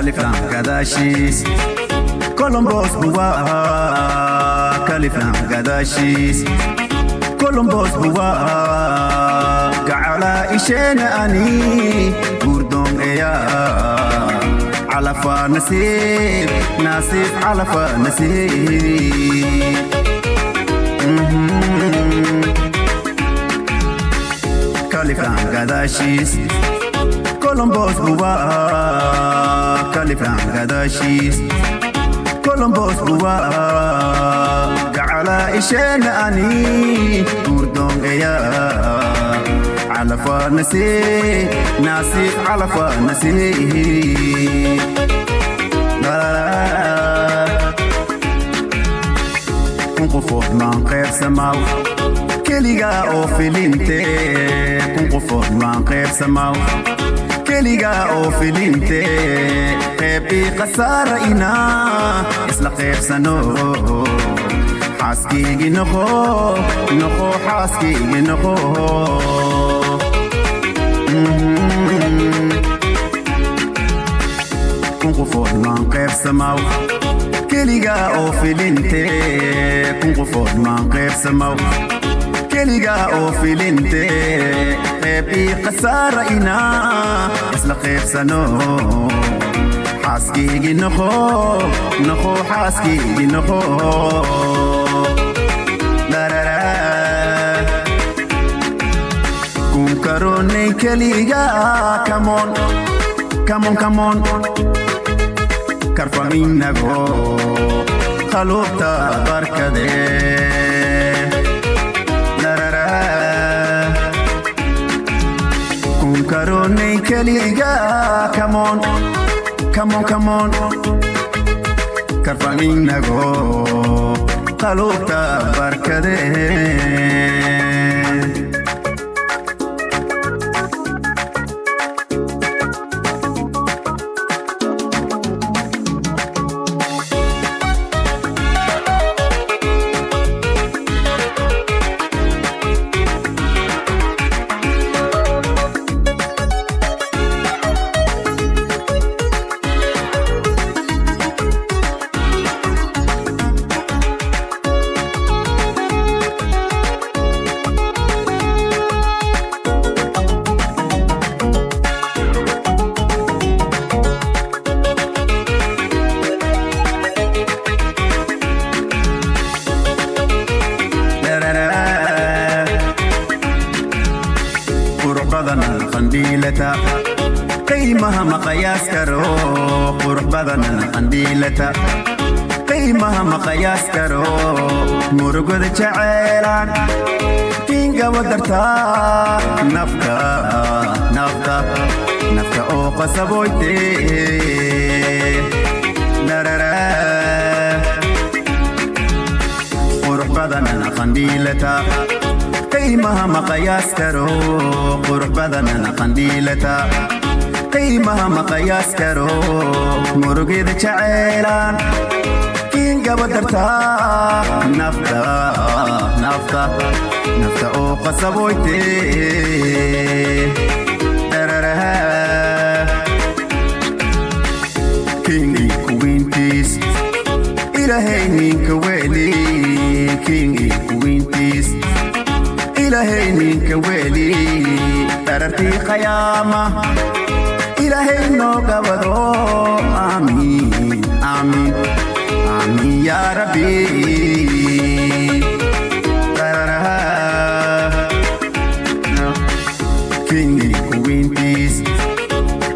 kalifan gadashis Columbus buwa kalifan gadashis Columbus buwa gacala ishena ani gurdon eya alafa nasib nasib alafa nasib kalifan gadashis Columbus buwa kalifan gadashis Columbus buwa gacala ishena ani gurdon eya alafa nasib nasib alafa nasib kun qofood maan qaybsamaw keligaa oo filinte kun qofood maan qaybsamaw keligaa oo filinte qeybii khasaara inaa isla qaybsano xaaskiigi noqo noqo xaaskiigi noqo kun qofood maan qaybsamaw keligaa oo filinte kun qofood maan qaybsamaw keligaa oo filinte qeybii khasaara inaa isla qaybsano xaaskiigi noqo noqo xaaskiigi noqo kun karoonay keligaa kamon kamon kamon karfaminago qalubta barkade kun karoonay keligaa kamon kamon kamon karfaminago qalubta barkade قيمها مقياس كرو قرب بدن قنديلتا قيمها مقياس كرو مرقد جعيلان كينغا ودرتا نفكا نفكا نفكا او قصبويتي نررا قرب بدن قنديلتا قيمها مقياس كرو قرب بدن قنديلتا قيمها مقياس كرو مرقد جعيلان كينغا ودرتا نفتا نفتا نفتا او قصبويتي كينغي كوينتيس إلهي مين كويلي كينغي كوينتيس إلهي مين كويلي ترتي قيامة إلهي نوغبرو آمين آمين آمين يا ربي كينغي كوينتيس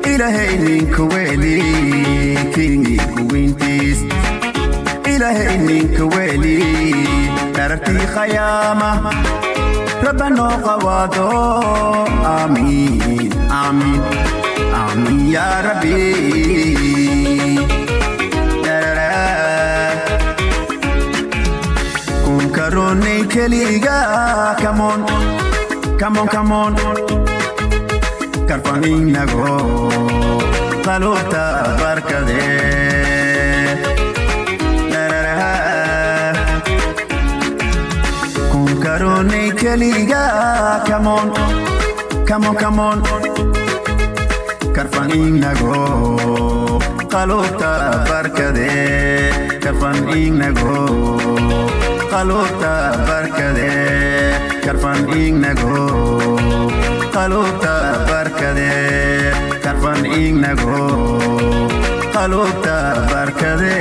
إلهي من كويلي كينغي كوينتيس إلهي من كويلي ترتي خيامة ربنا قوادو آمين آمين آمين يا ربي كون كروني كليغا كمون كمون كمون كرفانين نغو قلوبتا بركده كون كروني كليغا كمون كمون كمون كرفانين نغو qalubta barkade karfan ignago qalubta barkade karfan ignago qalubta barkade karfan ignago qalubta barkade